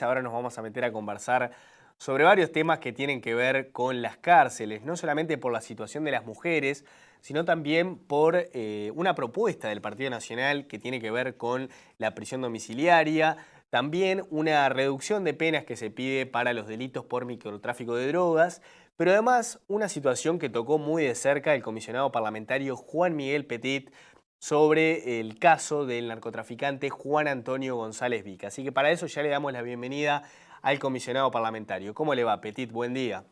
Ahora nos vamos a meter a conversar sobre varios temas que tienen que ver con las cárceles, no solamente por la situación de las mujeres, sino también por una propuesta del Partido Nacional que tiene que ver con la prisión domiciliaria, también una reducción de penas que se pide para los delitos por microtráfico de drogas, pero además una situación que tocó muy de cerca el comisionado parlamentario Juan Miguel Petit sobre el caso del narcotraficante Juan Antonio González Vica. Así que para eso ya le damos la bienvenida al comisionado parlamentario. ¿Cómo le va, Petit? Buen día.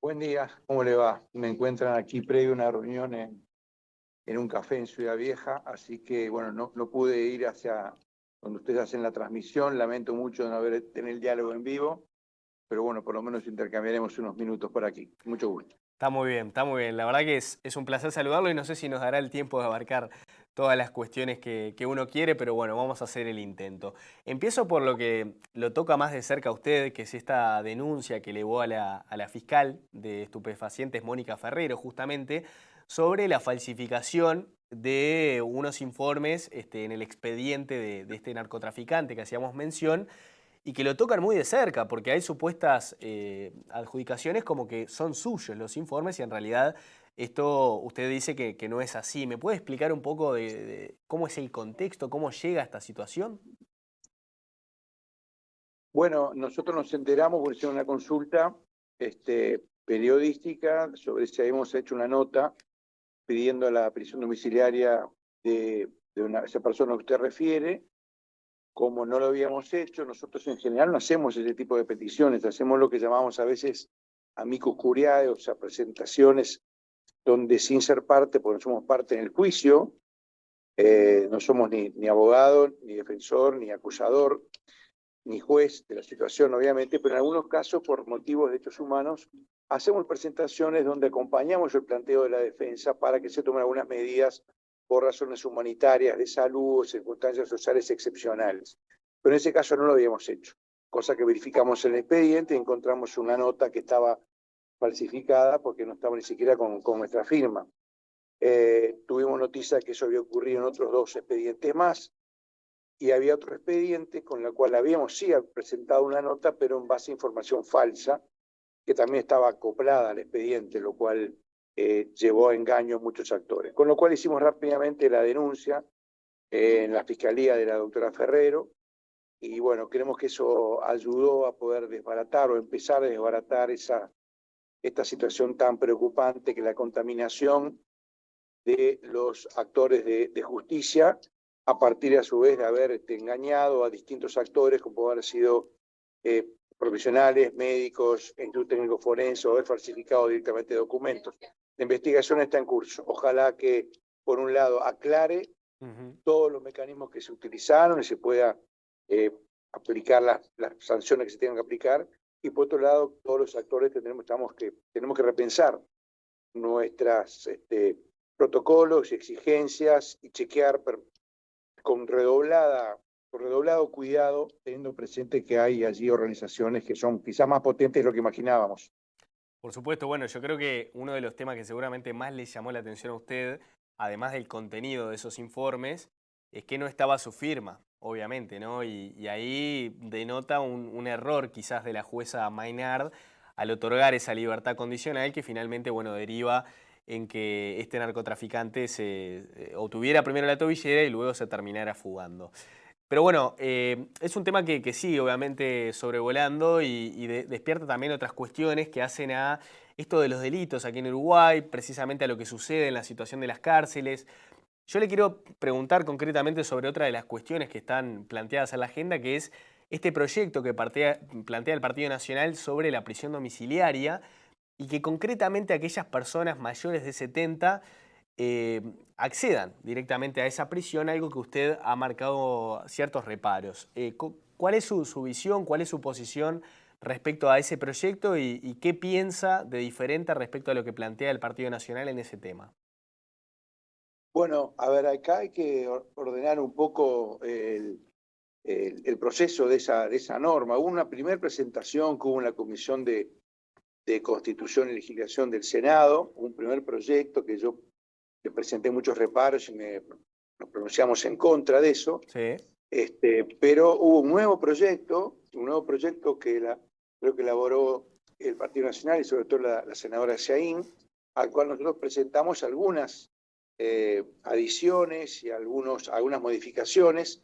Buen día, ¿cómo le va? Me encuentran aquí previo a una reunión en un café en Ciudad Vieja, así que bueno, no pude ir hacia donde ustedes hacen la transmisión, lamento mucho no haber tenido el diálogo en vivo, pero bueno, por lo menos intercambiaremos unos minutos por aquí. Mucho gusto. Está muy bien, está muy bien. La verdad que es un placer saludarlo y no sé si nos dará el tiempo de abarcar todas las cuestiones que uno quiere, pero bueno, vamos a hacer el intento. Empiezo por lo que lo toca más de cerca a usted, que es esta denuncia que elevó a la fiscal de estupefacientes, Mónica Ferrero, justamente, sobre la falsificación de unos informes en el expediente de este narcotraficante que hacíamos mención, y que lo tocan muy de cerca, porque hay supuestas adjudicaciones como que son suyos los informes y en realidad esto usted dice que no es así. ¿Me puede explicar un poco de cómo es el contexto, cómo llega a esta situación? Bueno, nosotros nos enteramos por hacer una consulta periodística sobre si habíamos hecho una nota pidiendo la prisión domiciliaria de esa persona que usted refiere. Como no lo habíamos hecho, nosotros en general no hacemos ese tipo de peticiones, hacemos lo que llamamos a veces amicus curiae, o sea, presentaciones donde sin ser parte, porque no somos parte en el juicio, no somos ni abogado, ni defensor, ni acusador, ni juez de la situación, obviamente, pero en algunos casos, por motivos de derechos humanos, hacemos presentaciones donde acompañamos el planteo de la defensa para que se tomen algunas medidas por razones humanitarias, de salud o circunstancias sociales excepcionales. Pero en ese caso no lo habíamos hecho, cosa que verificamos en el expediente y encontramos una nota que estaba falsificada porque no estaba ni siquiera con nuestra firma. Tuvimos noticia de que eso había ocurrido en otros dos expedientes más, y había otro expediente con el cual habíamos sí presentado una nota, pero en base a información falsa, que también estaba acoplada al expediente, lo cual llevó a engaño a muchos actores. Con lo cual hicimos rápidamente la denuncia en la fiscalía de la doctora Ferrero, y bueno, creemos que eso ayudó a poder desbaratar o empezar a desbaratar esta situación tan preocupante que la contaminación de los actores de justicia, a partir a su vez de haber engañado a distintos actores, como haber sido profesionales, médicos, instituto técnico forense, o haber falsificado directamente documentos. La investigación está en curso. Ojalá que, por un lado, aclare todos los mecanismos que se utilizaron y se pueda aplicar las sanciones que se tengan que aplicar, y por otro lado, todos los actores tenemos que repensar nuestras protocolos y exigencias y chequear con redoblado cuidado, teniendo presente que hay allí organizaciones que son quizás más potentes de lo que imaginábamos. Por supuesto, bueno, yo creo que uno de los temas que seguramente más le llamó la atención a usted, además del contenido de esos informes, es que no estaba su firma, obviamente, ¿no? Y ahí denota un error quizás de la jueza Maynard al otorgar esa libertad condicional que finalmente, bueno, deriva en que este narcotraficante se obtuviera primero la tobillera y luego se terminara fugando. Pero bueno, es un tema que sigue obviamente sobrevolando y despierta también otras cuestiones que hacen a esto de los delitos aquí en Uruguay, precisamente a lo que sucede en la situación de las cárceles. Yo le quiero preguntar concretamente sobre otra de las cuestiones que están planteadas en la agenda, que es este proyecto que plantea el Partido Nacional sobre la prisión domiciliaria y que concretamente aquellas personas mayores de 70 eh, accedan directamente a esa prisión, algo que usted ha marcado ciertos reparos. ¿Cuál es su visión, cuál es su posición respecto a ese proyecto y qué piensa de diferente respecto a lo que plantea el Partido Nacional en ese tema? Bueno, a ver, acá hay que ordenar un poco el proceso de esa norma. Hubo una primera presentación que hubo en la Comisión de Constitución y Legislación del Senado, un primer proyecto que yo le presenté muchos reparos y nos pronunciamos en contra de eso. Sí. Pero hubo un nuevo proyecto que creo que elaboró el Partido Nacional y sobre todo la senadora Shahin, al cual nosotros presentamos algunas adiciones y algunas modificaciones,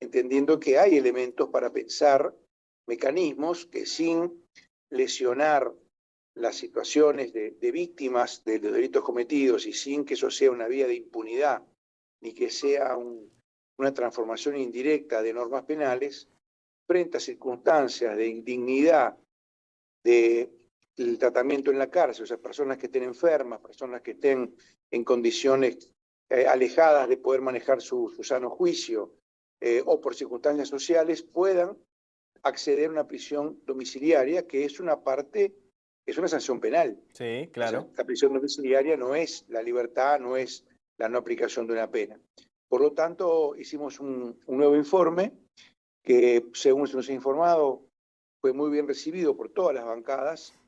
entendiendo que hay elementos para pensar mecanismos que sin lesionar las situaciones de víctimas de los delitos cometidos y sin que eso sea una vía de impunidad, ni que sea una transformación indirecta de normas penales, frente a circunstancias de indignidad del tratamiento en la cárcel, o sea, personas que estén enfermas, personas que estén en condiciones alejadas de poder manejar su sano juicio, o por circunstancias sociales, puedan acceder a una prisión domiciliaria, que es una sanción penal. Sí, claro. O sea, la prisión domiciliaria no es la libertad, no es la no aplicación de una pena. Por lo tanto, hicimos un nuevo informe que, según se nos ha informado, fue muy bien recibido por todas las bancadas,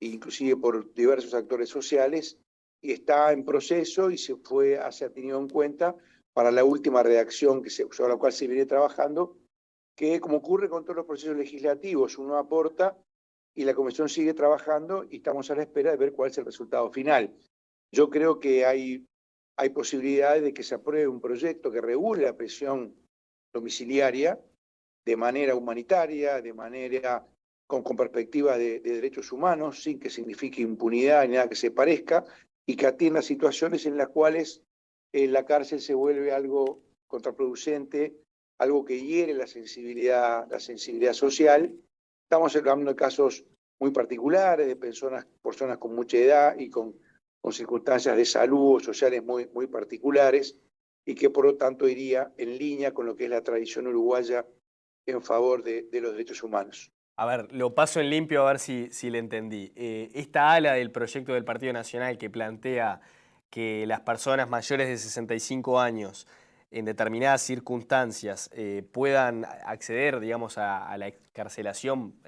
inclusive por diversos actores sociales, y está en proceso y se ha tenido en cuenta para la última redacción sobre la cual se viene trabajando, que, como ocurre con todos los procesos legislativos, uno aporta y la Comisión sigue trabajando y estamos a la espera de ver cuál es el resultado final. Yo creo que hay posibilidades de que se apruebe un proyecto que regule la prisión domiciliaria de manera humanitaria, de manera con perspectiva de derechos humanos, sin que signifique impunidad ni nada que se parezca, y que atienda situaciones en las cuales la cárcel se vuelve algo contraproducente, algo que hiere la sensibilidad social. Estamos hablando de casos muy particulares, de personas con mucha edad y con circunstancias de salud o sociales muy particulares, y que por lo tanto iría en línea con lo que es la tradición uruguaya en favor de los derechos humanos. A ver, lo paso en limpio a ver si le entendí. Esta ala del proyecto del Partido Nacional que plantea que las personas mayores de 65 años en determinadas circunstancias puedan acceder, digamos, a la excarcelación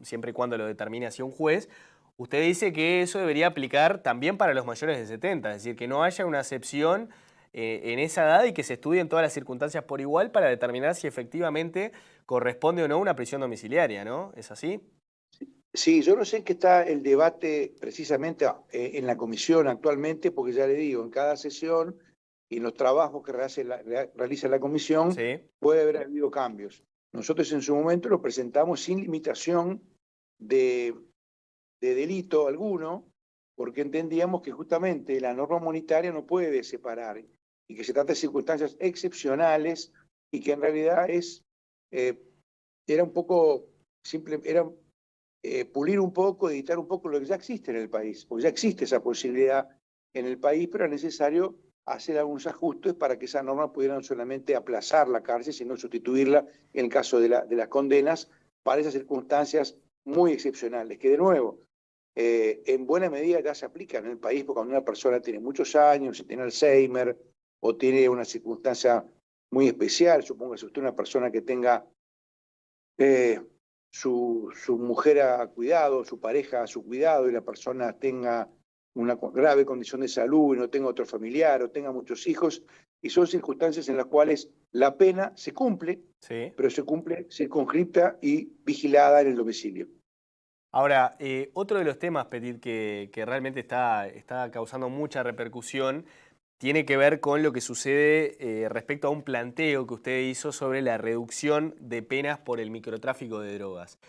siempre y cuando lo determine así un juez, usted dice que eso debería aplicar también para los mayores de 70, es decir, que no haya una excepción en esa edad y que se estudien todas las circunstancias por igual para determinar si efectivamente corresponde o no una prisión domiciliaria, ¿no? ¿Es así? Sí, yo no sé en qué está el debate precisamente en la comisión actualmente, porque ya le digo, en cada sesión y en los trabajos que realiza la comisión Sí. puede haber habido cambios. Nosotros en su momento lo presentamos sin limitación de delito alguno, porque entendíamos que justamente la norma monetaria no puede separar y que se trata de circunstancias excepcionales y que en realidad era un poco simple, era pulir un poco, editar un poco lo que ya existe en el país, porque ya existe esa posibilidad en el país, pero es necesario hacer algunos ajustes para que esa norma pudiera no solamente aplazar la cárcel, sino sustituirla en el caso de las condenas para esas circunstancias muy excepcionales, que de nuevo, en buena medida ya se aplican en el país, porque cuando una persona tiene muchos años, tiene Alzheimer o tiene una circunstancia muy especial, supongo que usted es una persona que tenga su mujer a cuidado, su pareja a su cuidado, y la persona tenga una grave condición de salud y no tenga otro familiar o tenga muchos hijos, y son circunstancias en las cuales la pena se cumple, Sí. pero se cumple circunscripta y vigilada en el domicilio. Ahora, otro de los temas, Petit, que realmente está causando mucha repercusión, tiene que ver con lo que sucede respecto a un planteo que usted hizo sobre la reducción de penas por el microtráfico de drogas.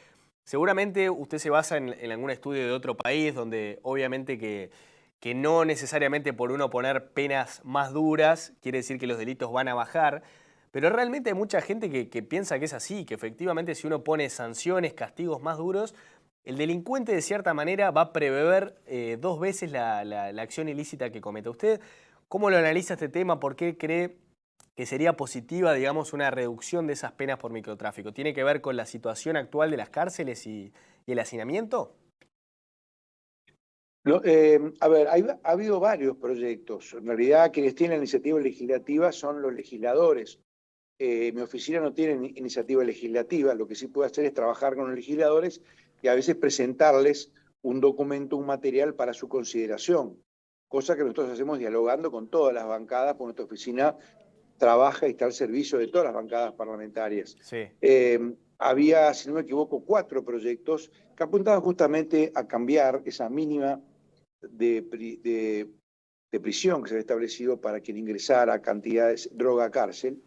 Seguramente usted se basa en algún estudio de otro país donde obviamente que no necesariamente por uno poner penas más duras quiere decir que los delitos van a bajar, pero realmente hay mucha gente que piensa que es así, que efectivamente si uno pone sanciones, castigos más duros, el delincuente de cierta manera va a prever dos veces la acción ilícita que cometa. ¿Usted cómo lo analiza este tema? ¿Por qué cree que sería positiva, digamos, una reducción de esas penas por microtráfico? ¿Tiene que ver con la situación actual de las cárceles y el hacinamiento? A ver, ha habido varios proyectos. En realidad, quienes tienen la iniciativa legislativa son los legisladores. Mi oficina no tiene iniciativa legislativa, lo que sí puede hacer es trabajar con los legisladores y a veces presentarles un documento, un material para su consideración, cosa que nosotros hacemos dialogando con todas las bancadas, porque nuestra oficina trabaja y está al servicio de todas las bancadas parlamentarias. Sí. Había, si no me equivoco, 4 proyectos que apuntaban justamente a cambiar esa mínima de prisión que se había establecido para quien ingresara a cantidades droga a cárcel,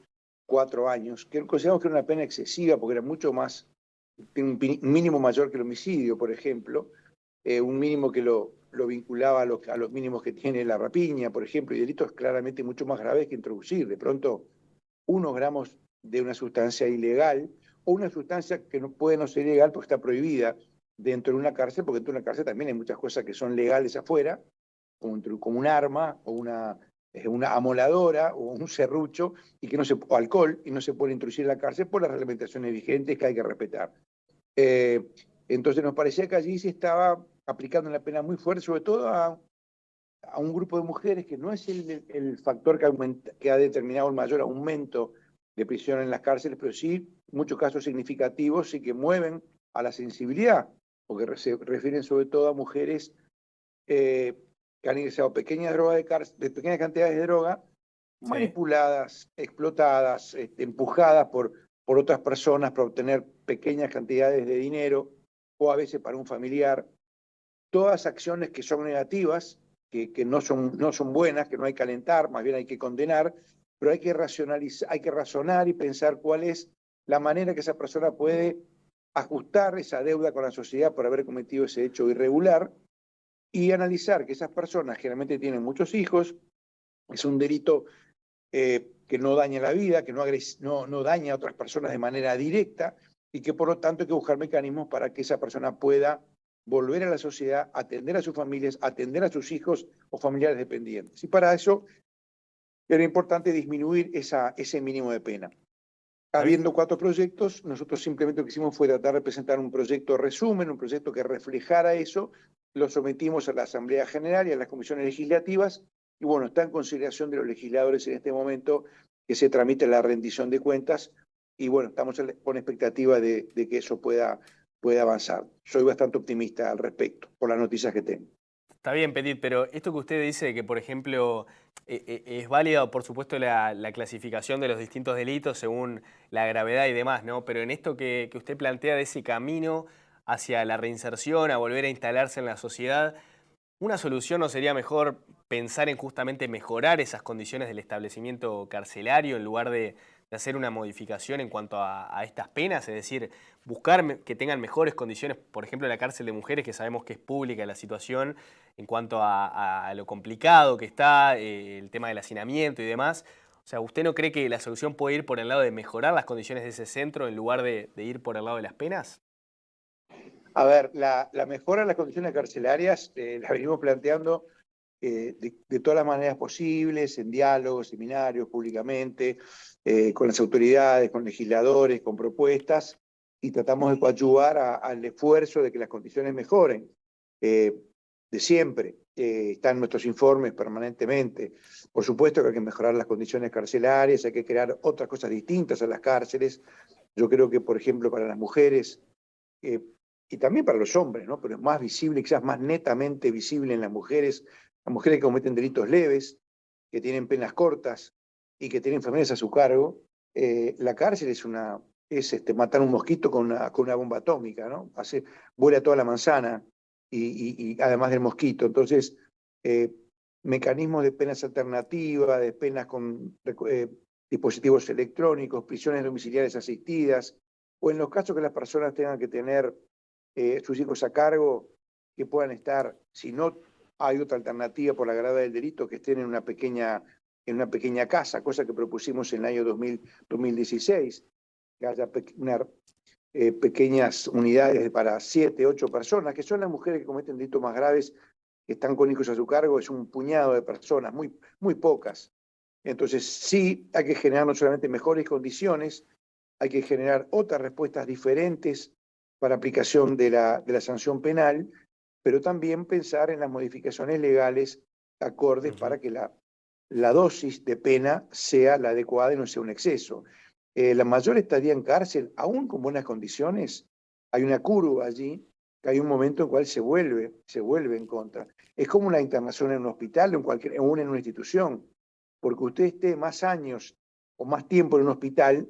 4 años, que consideramos que era una pena excesiva porque era mucho más, un mínimo mayor que el homicidio, por ejemplo, un mínimo que lo vinculaba a los mínimos que tiene la rapiña, por ejemplo, y delitos claramente mucho más graves que introducir. De pronto, 1 gramos de una sustancia ilegal o una sustancia que no puede no ser ilegal porque está prohibida dentro de una cárcel, porque dentro de una cárcel también hay muchas cosas que son legales afuera, como un arma o una amoladora o un serrucho y que no se, o alcohol, y no se puede introducir en la cárcel por las reglamentaciones vigentes que hay que respetar. Entonces nos parecía que allí se estaba aplicando una pena muy fuerte, sobre todo a un grupo de mujeres que no es el factor que ha determinado el mayor aumento de prisión en las cárceles, pero sí muchos casos significativos y que mueven a la sensibilidad, porque se refieren sobre todo a mujeres que han ingresado pequeñas pequeñas cantidades de droga, Sí. manipuladas, explotadas, empujadas por otras personas para obtener pequeñas cantidades de dinero o a veces para un familiar. Todas acciones que son negativas, que no son buenas, que no hay que alentar, más bien hay que condenar, pero hay que racionalizar, hay que razonar y pensar cuál es la manera que esa persona puede ajustar esa deuda con la sociedad por haber cometido ese hecho irregular y analizar que esas personas generalmente tienen muchos hijos, es un delito que no daña la vida, que no daña a otras personas de manera directa y que por lo tanto hay que buscar mecanismos para que esa persona pueda volver a la sociedad, atender a sus familias, atender a sus hijos o familiares dependientes. Y para eso era importante disminuir ese mínimo de pena. Habiendo 4 proyectos, nosotros simplemente lo que hicimos fue tratar de presentar un proyecto resumen, un proyecto que reflejara eso, lo sometimos a la Asamblea General y a las comisiones legislativas, y bueno, está en consideración de los legisladores en este momento que se tramite la rendición de cuentas, y bueno, estamos con expectativa de que eso pueda avanzar. Soy bastante optimista al respecto, por las noticias que tengo. Está bien, Petit, pero esto que usted dice, que por ejemplo es válida, por supuesto, la clasificación de los distintos delitos según la gravedad y demás, ¿no? Pero en esto que usted plantea de ese camino hacia la reinserción, a volver a instalarse en la sociedad, ¿una solución no sería mejor pensar en justamente mejorar esas condiciones del establecimiento carcelario en lugar de hacer una modificación en cuanto a estas penas? Es decir, buscar que tengan mejores condiciones, por ejemplo, en la cárcel de mujeres, que sabemos que es pública la situación en cuanto a lo complicado que está, el tema del hacinamiento y demás. O sea, ¿usted no cree que la solución puede ir por el lado de mejorar las condiciones de ese centro en lugar de ir por el lado de las penas? A ver, la mejora de las condiciones carcelarias la venimos planteando de todas las maneras posibles, en diálogos, seminarios, públicamente, con las autoridades, con legisladores, con propuestas, y tratamos de coadyuvar al esfuerzo de que las condiciones mejoren. De siempre, están nuestros informes permanentemente. Por supuesto que hay que mejorar las condiciones carcelarias, hay que crear otras cosas distintas a las cárceles. Yo creo que, por ejemplo, para las mujeres, y también para los hombres, ¿no? Pero es más visible, quizás más netamente visible en las mujeres que cometen delitos leves, que tienen penas cortas y que tienen familias a su cargo. La cárcel es matar un mosquito con una bomba atómica, ¿no? Vuela toda la manzana y además del mosquito. Entonces, mecanismos de penas alternativas, de penas con dispositivos electrónicos, prisiones domiciliares asistidas, o en los casos que las personas tengan que tener sus hijos a cargo, que puedan estar, si no hay otra alternativa por la gravedad del delito, que estén en una pequeña casa, cosa que propusimos en el año 2016, que haya pequeñas unidades para 7, 8 personas, que son las mujeres que cometen delitos más graves, que están con hijos a su cargo, es un puñado de personas, muy, muy pocas. Entonces sí hay que generar no solamente mejores condiciones, hay que generar otras respuestas diferentes para aplicación de la sanción penal, pero también pensar en las modificaciones legales acordes para que la dosis de pena sea la adecuada y no sea un exceso. La mayor estadía en cárcel, aún con buenas condiciones, hay una curva allí, que hay un momento en el cual se vuelve en contra. Es como una internación en un hospital o en una institución, porque usted esté más años o más tiempo en un hospital,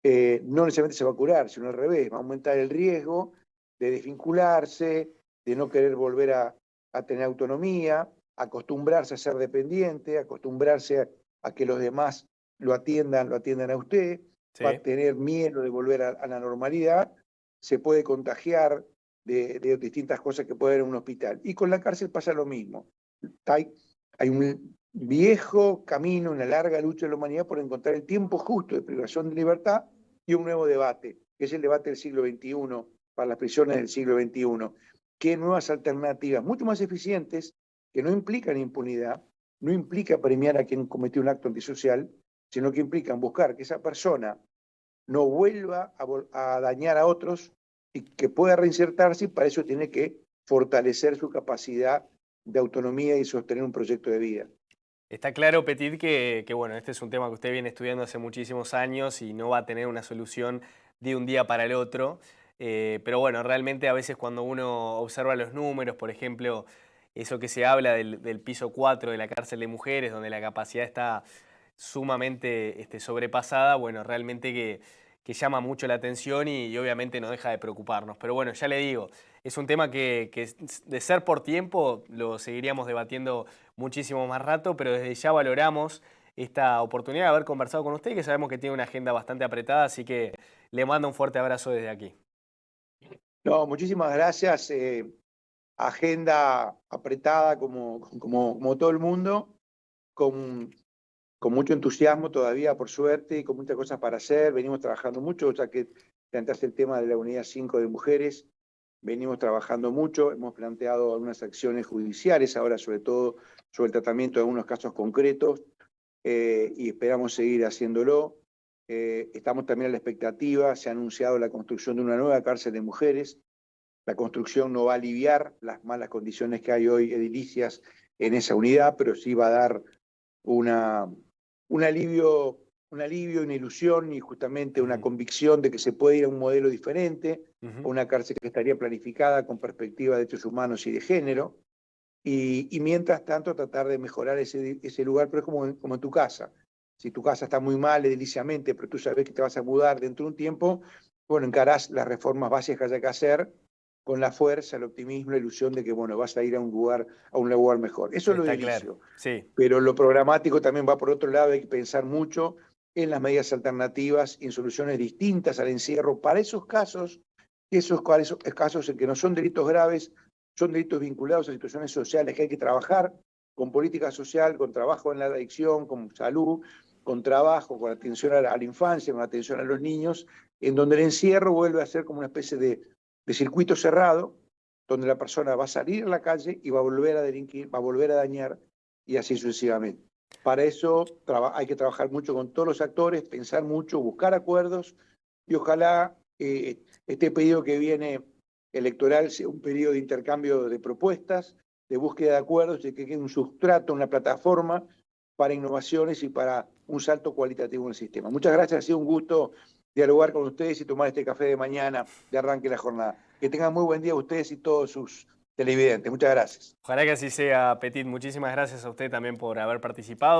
no necesariamente se va a curar, sino al revés, va a aumentar el riesgo de desvincularse, de no querer volver a tener autonomía, acostumbrarse a ser dependiente, acostumbrarse a que los demás lo atiendan a usted, va a Sí. tener miedo de volver a la normalidad, se puede contagiar de distintas cosas que puede haber en un hospital. Y con la cárcel pasa lo mismo. Hay un viejo camino, una larga lucha de la humanidad por encontrar el tiempo justo de privación de libertad y un nuevo debate, que es el debate del siglo XXI, para las prisiones del siglo XXI. ¿Qué nuevas alternativas, mucho más eficientes, que no implican impunidad, no implica premiar a quien cometió un acto antisocial, sino que implican buscar que esa persona no vuelva a dañar a otros y que pueda reinsertarse, y para eso tiene que fortalecer su capacidad de autonomía y sostener un proyecto de vida. Está claro, Petit, que, bueno, este es un tema que usted viene estudiando hace muchísimos años y no va a tener una solución de un día para el otro. Pero bueno, realmente a veces cuando uno observa los números, por ejemplo, eso que se habla del piso 4 de la cárcel de mujeres, donde la capacidad está sumamente sobrepasada, bueno, realmente que llama mucho la atención y obviamente no deja de preocuparnos. Pero bueno, ya le digo, es un tema que de ser por tiempo lo seguiríamos debatiendo muchísimo más rato, pero desde ya valoramos esta oportunidad de haber conversado con usted, que sabemos que tiene una agenda bastante apretada, así que le mando un fuerte abrazo desde aquí. No, muchísimas gracias. Agenda apretada como todo el mundo, con, con mucho entusiasmo todavía, por suerte, y con muchas cosas para hacer. Venimos trabajando mucho, ya que planteaste el tema de la unidad 5 de mujeres. Venimos trabajando mucho, hemos planteado algunas acciones judiciales, ahora sobre todo sobre el tratamiento de algunos casos concretos, y esperamos seguir haciéndolo. Estamos también a la expectativa, se ha anunciado la construcción de una nueva cárcel de mujeres. La construcción no va a aliviar las malas condiciones que hay hoy edilicias en esa unidad, pero sí va a dar una, un alivio, una ilusión y justamente una Ujú, convicción de que se puede ir a un modelo diferente, a ujú. una cárcel que estaría planificada con perspectiva de derechos humanos y de género, y mientras tanto tratar de mejorar ese lugar, pero es como en tu casa. Si tu casa está muy mal ediliciamente, pero tú sabes que te vas a mudar dentro de un tiempo, bueno, encarás las reformas básicas que haya que hacer con la fuerza, el optimismo, la ilusión de que, bueno, vas a ir a un lugar mejor. Eso es lo Está claro, edilicio. sí. Pero lo programático también va por otro lado, hay que pensar mucho en las medidas alternativas y en soluciones distintas al encierro para esos casos, esos casos en que no son delitos graves, son delitos vinculados a situaciones sociales que hay que trabajar con política social, con trabajo en la adicción, con salud, con trabajo, con atención a la infancia, con atención a los niños, en donde el encierro vuelve a ser como una especie de circuito cerrado, donde la persona va a salir a la calle y va a volver a delinquir, va a volver a dañar, y así sucesivamente. Para eso hay que trabajar mucho con todos los actores, pensar mucho, buscar acuerdos, y ojalá este periodo que viene electoral sea un periodo de intercambio de propuestas, de búsqueda de acuerdos, de que quede un sustrato, una plataforma para innovaciones y para un salto cualitativo en el sistema. Muchas gracias, ha sido un gusto dialogar con ustedes y tomar este café de mañana de arranque la jornada. Que tengan muy buen día ustedes y todos sus televidentes. Muchas gracias. Ojalá que así sea, Petit. Muchísimas gracias a usted también por haber participado.